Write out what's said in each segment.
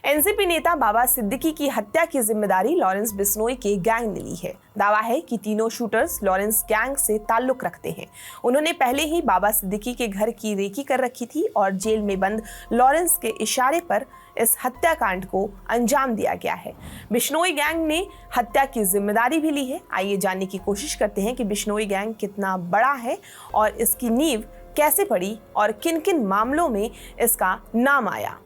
NCP नेता बाबा सिद्दीकी की हत्या की जिम्मेदारी लॉरेंस बिश्नोई के गैंग ने ली है। दावा है कि तीनों शूटर्स लॉरेंस गैंग से ताल्लुक रखते हैं। उन्होंने पहले ही बाबा सिद्दीकी के घर की रेकी कर रखी थी और जेल में बंद लॉरेंस के इशारे पर इस हत्याकांड को अंजाम दिया गया है। बिश्नोई गैंग ने हत्या की जिम्मेदारी भी ली है। आइए जानने की कोशिश करते हैं कि बिश्नोई गैंग कितना बड़ा है और इसकी नींव कैसे पड़ी और किन किन मामलों में इसका नाम आया।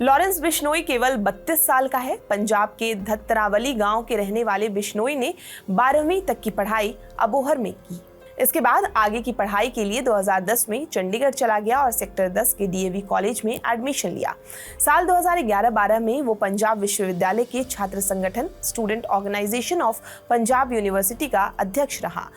लॉरेंस बिश्नोई केवल 32 साल का है। पंजाब के धतरावली गांव के रहने वाले बिश्नोई ने 12वीं तक की पढ़ाई अबोहर में की। इसके बाद आगे की पढ़ाई के लिए 2010 में चंडीगढ़ चला गया और सेक्टर 10 के डीएवी कॉलेज में एडमिशन लिया। साल 2011-12 में वो पंजाब विश्वविद्यालय के छात्र संगठन student organisation of Punjab university का अध्यक्ष रहा।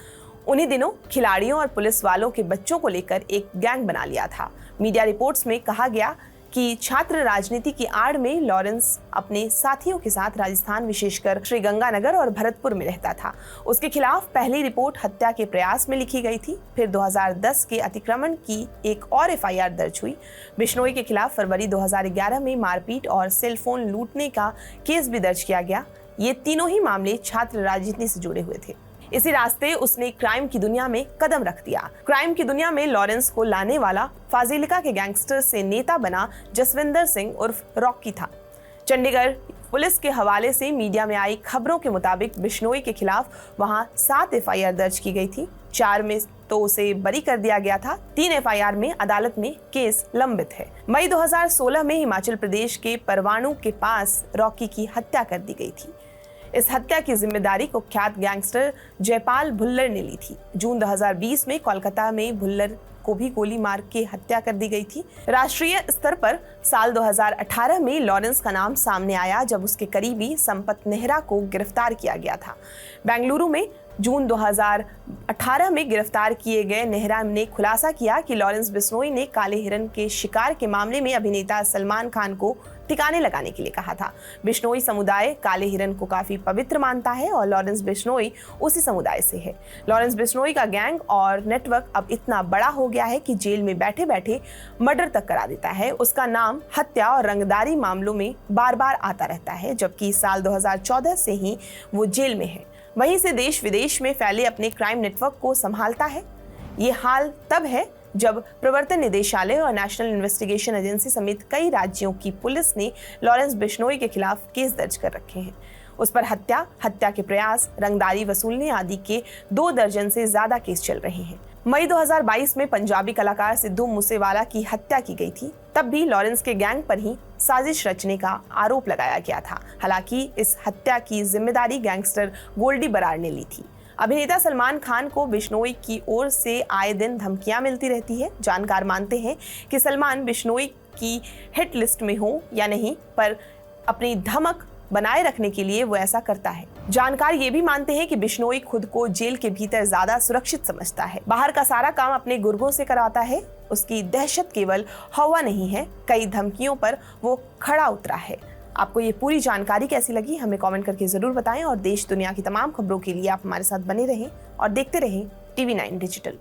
उन्हीं दिनों खिलाड़ियों और पुलिस वालों के बच्चों को लेकर एक गैंग बना लिया था। मीडिया रिपोर्ट्स में कहा गया कि छात्र राजनीति की आड़ में लॉरेंस अपने साथियों के साथ राजस्थान विशेषकर श्रीगंगानगर और भरतपुर में रहता था। उसके खिलाफ पहली रिपोर्ट हत्या के प्रयास में लिखी गई थी। फिर 2010 के अतिक्रमण की एक और एफआईआर दर्ज हुई। बिश्नोई के खिलाफ फरवरी 2011 में मारपीट और सेल फोन लूटने का केस भी दर्ज किया गया। ये तीनों ही मामले छात्र राजनीति से जुड़े हुए थे। इसी रास्ते उसने क्राइम की दुनिया में कदम रख दिया। क्राइम की दुनिया में लॉरेंस को लाने वाला फाजिलिका के गैंगस्टर से नेता बना जसविंदर सिंह उर्फ रॉकी था। चंडीगढ़ पुलिस के हवाले से मीडिया में आई खबरों के मुताबिक बिश्नोई के खिलाफ वहां 7 एफआईआर दर्ज की गई थी। 4 में तो उसे बरी कर दिया गया था। 3 एफआईआर में अदालत में केस लंबित है। मई 2016 में हिमाचल प्रदेश के परवाणु के पास रॉकी की हत्या कर दी गई थी। इस हत्या की जिम्मेदारी कुख्यात गैंगस्टर जयपाल भुल्लर ने ली थी। जून 2020 में कोलकाता में भुल्लर को भी गोली मार के हत्या कर दी गई थी। राष्ट्रीय स्तर पर साल 2018 में लॉरेंस का नाम सामने आया जब उसके करीबी संपत नेहरा को गिरफ्तार किया गया था। बेंगलुरु में जून 2018 में गिरफ्तार किए गए नेहरा ने खुलासा किया कि लॉरेंस बिश्नोई ने काले हिरन के शिकार के मामले में अभिनेता सलमान खान को ठिकाने लगाने के लिए कहा था। बिश्नोई समुदाय काले हिरन को काफी पवित्र मानता है और लॉरेंस बिश्नोई उसी समुदाय से है। लॉरेंस बिश्नोई का गैंग और नेटवर्क अब इतना बड़ा हो गया है कि जेल में बैठे बैठे मर्डर तक करा देता है। उसका नाम हत्या और रंगदारी मामलों में बार बार आता रहता है, जबकि साल 2014 से ही वो जेल में है। वहीं से देश विदेश में फैले अपने क्राइम नेटवर्क को संभालता है। ये हाल तब है जब प्रवर्तन निदेशालय और नेशनल इन्वेस्टिगेशन एजेंसी समेत कई राज्यों की पुलिस ने लॉरेंस बिश्नोई के खिलाफ केस दर्ज कर रखे हैं। उस पर हत्या के प्रयास, रंगदारी वसूलने आदि के 2 दर्जन से ज्यादा केस चल रहे हैं। मई 2022 में पंजाबी कलाकार सिद्धू मूसेवाला की हत्या की गई थी। तब भी लॉरेंस के गैंग पर ही साजिश रचने का आरोप लगाया गया था। हालांकि इस हत्या की जिम्मेदारी गैंगस्टर गोल्डी बरार ने ली थी। अभिनेता सलमान खान को बिश्नोई की ओर से आए दिन धमकियां मिलती रहती है। जानकार मानते हैं कि सलमान बिश्नोई की हिट लिस्ट में हो या नहीं, पर अपनी धमक बनाए रखने के लिए वो ऐसा करता है। जानकार ये भी मानते हैं कि बिश्नोई खुद को जेल के भीतर ज्यादा सुरक्षित समझता है। बाहर का सारा काम अपने गुर्गों से कराता है। उसकी दहशत केवल हवा नहीं है, कई धमकियों पर वो खड़ा उतरा है। आपको ये पूरी जानकारी कैसी लगी हमें कमेंट करके जरूर बताएं और देश दुनिया की तमाम खबरों के लिए आप हमारे साथ बने रहें और देखते रहें TV9 डिजिटल।